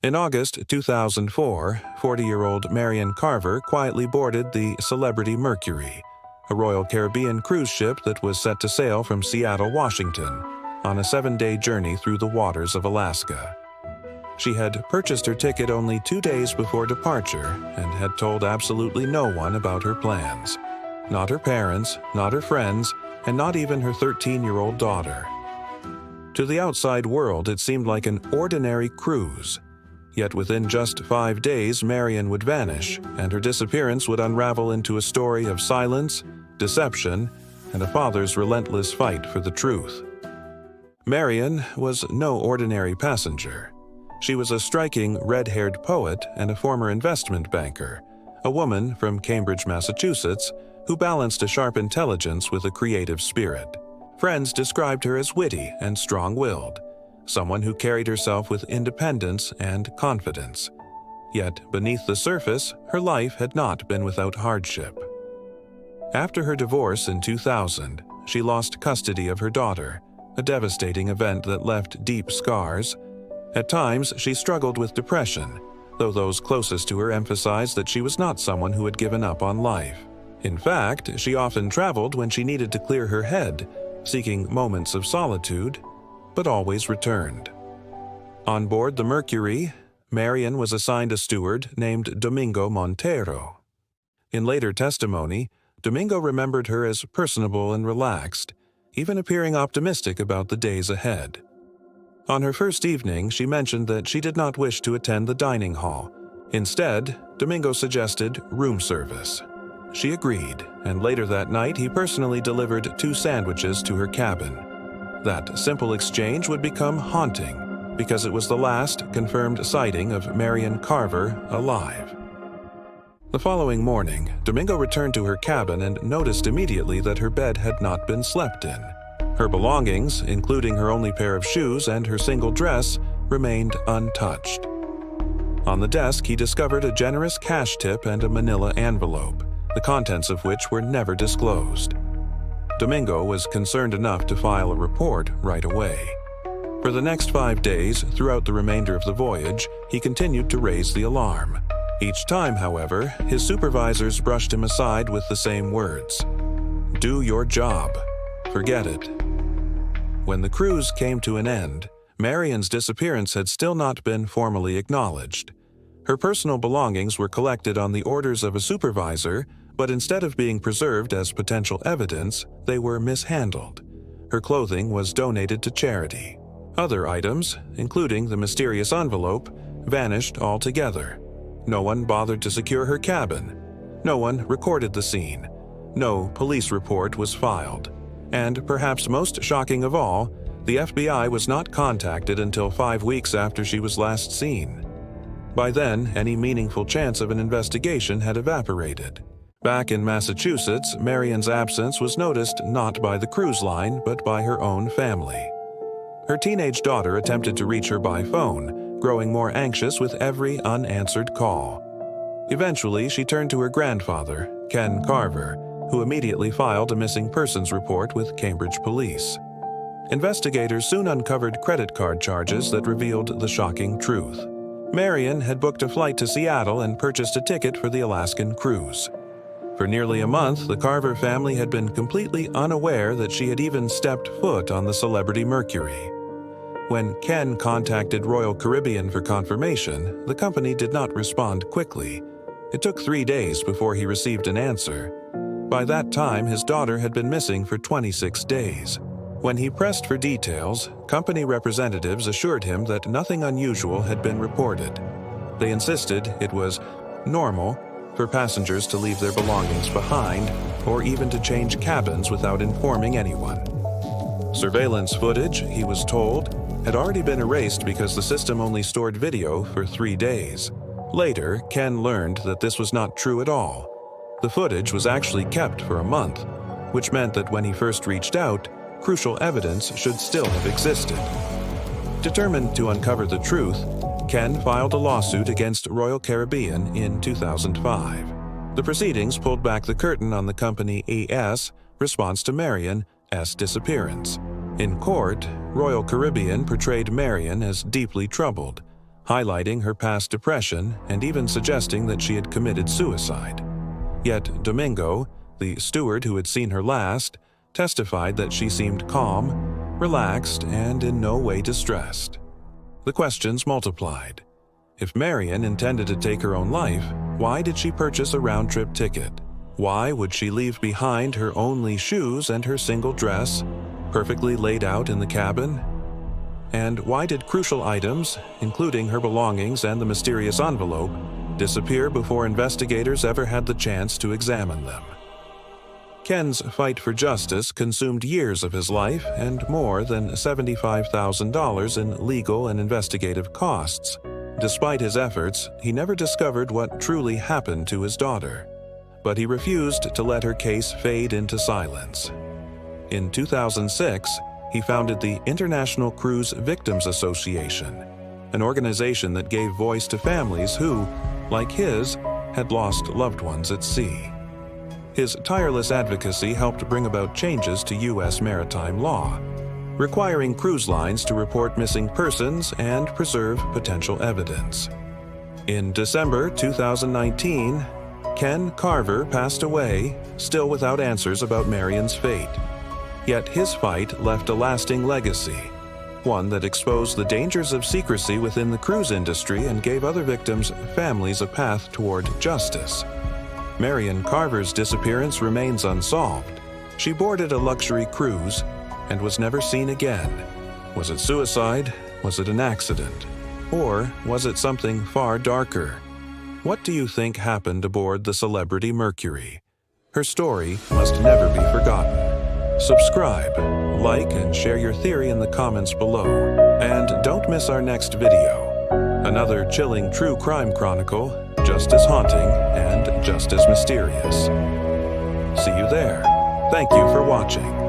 In August 2004, 40-year-old Merrian Carver quietly boarded the Celebrity Mercury, a Royal Caribbean cruise ship that was set to sail from Seattle, Washington, on a 7-day journey through the waters of Alaska. She had purchased her ticket only 2 days before departure and had told absolutely no one about her plans. Not her parents, not her friends, and not even her 13-year-old daughter. To the outside world, it seemed like an ordinary cruise. Yet within just 5 days, Merrian would vanish, and her disappearance would unravel into a story of silence, deception, and a father's relentless fight for the truth. Merrian was no ordinary passenger. She was a striking red-haired poet and a former investment banker, a woman from Cambridge, Massachusetts, who balanced a sharp intelligence with a creative spirit. Friends described her as witty and strong-willed, someone who carried herself with independence and confidence. Yet, beneath the surface, her life had not been without hardship. After her divorce in 2000, she lost custody of her daughter, a devastating event that left deep scars. At times, she struggled with depression, though those closest to her emphasized that she was not someone who had given up on life. In fact, she often traveled when she needed to clear her head, seeking moments of solitude, but always returned. On board the Mercury, Merrian was assigned a steward named Domingo Montero. In later testimony, Domingo remembered her as personable and relaxed, even appearing optimistic about the days ahead. On her first evening, she mentioned that she did not wish to attend the dining hall. Instead, Domingo suggested room service. She agreed, and later that night he personally delivered 2 sandwiches to her cabin. That simple exchange would become haunting, because it was the last confirmed sighting of Merrian Carver alive. The following morning, Domingo returned to her cabin and noticed immediately that her bed had not been slept in. Her belongings, including her only pair of shoes and her single dress, remained untouched. On the desk, he discovered a generous cash tip and a manila envelope, the contents of which were never disclosed. Domingo was concerned enough to file a report right away. For the next 5 days, throughout the remainder of the voyage, he continued to raise the alarm. Each time, however, his supervisors brushed him aside with the same words: "Do your job. Forget it." When the cruise came to an end, Merrian's disappearance had still not been formally acknowledged. Her personal belongings were collected on the orders of a supervisor, but instead of being preserved as potential evidence, they were mishandled. Her clothing was donated to charity. Other items, including the mysterious envelope, vanished altogether. No one bothered to secure her cabin. No one recorded the scene. No police report was filed. And perhaps most shocking of all, the FBI was not contacted until 5 weeks after she was last seen. By then, any meaningful chance of an investigation had evaporated. Back in Massachusetts, Merrian's absence was noticed not by the cruise line, but by her own family. Her teenage daughter attempted to reach her by phone, growing more anxious with every unanswered call. Eventually, she turned to her grandfather, Ken Carver, who immediately filed a missing persons report with Cambridge police. Investigators soon uncovered credit card charges that revealed the shocking truth. Merrian had booked a flight to Seattle and purchased a ticket for the Alaskan cruise. For nearly a month, the Carver family had been completely unaware that she had even stepped foot on the Celebrity Mercury. When Ken contacted Royal Caribbean for confirmation, the company did not respond quickly. It took 3 days before he received an answer. By that time, his daughter had been missing for 26 days. When he pressed for details, company representatives assured him that nothing unusual had been reported. They insisted it was normal for passengers to leave their belongings behind or even to change cabins without informing anyone. Surveillance footage, he was told, had already been erased because the system only stored video for 3 days. Later, Ken learned that this was not true at all. The footage was actually kept for a month, which meant that when he first reached out, crucial evidence should still have existed. Determined to uncover the truth, Ken filed a lawsuit against Royal Caribbean in 2005. The proceedings pulled back the curtain on the company ES response to Merrian's disappearance. In court, Royal Caribbean portrayed Merrian as deeply troubled, highlighting her past depression and even suggesting that she had committed suicide. Yet Domingo, the steward who had seen her last, testified that she seemed calm, relaxed, and in no way distressed. The questions multiplied. If Merrian intended to take her own life, why did she purchase a round-trip ticket? Why would she leave behind her only shoes and her single dress, perfectly laid out in the cabin? And why did crucial items, including her belongings and the mysterious envelope, disappear before investigators ever had the chance to examine them? Ken's fight for justice consumed years of his life and more than $75,000 in legal and investigative costs. Despite his efforts, he never discovered what truly happened to his daughter. But he refused to let her case fade into silence. In 2006, he founded the International Cruise Victims Association, an organization that gave voice to families who, like his, had lost loved ones at sea. His tireless advocacy helped bring about changes to U.S. maritime law, requiring cruise lines to report missing persons and preserve potential evidence. In December 2019, Ken Carver passed away, still without answers about Merrian's fate. Yet his fight left a lasting legacy, one that exposed the dangers of secrecy within the cruise industry and gave other victims' families a path toward justice. Merrian Carver's disappearance remains unsolved. She boarded a luxury cruise and was never seen again. Was it suicide? Was it an accident? Or was it something far darker? What do you think happened aboard the Celebrity Mercury? Her story must never be forgotten. Subscribe, like, and share your theory in the comments below. And don't miss our next video. Another chilling true crime chronicle, just as haunting and just as mysterious. See you there. Thank you for watching.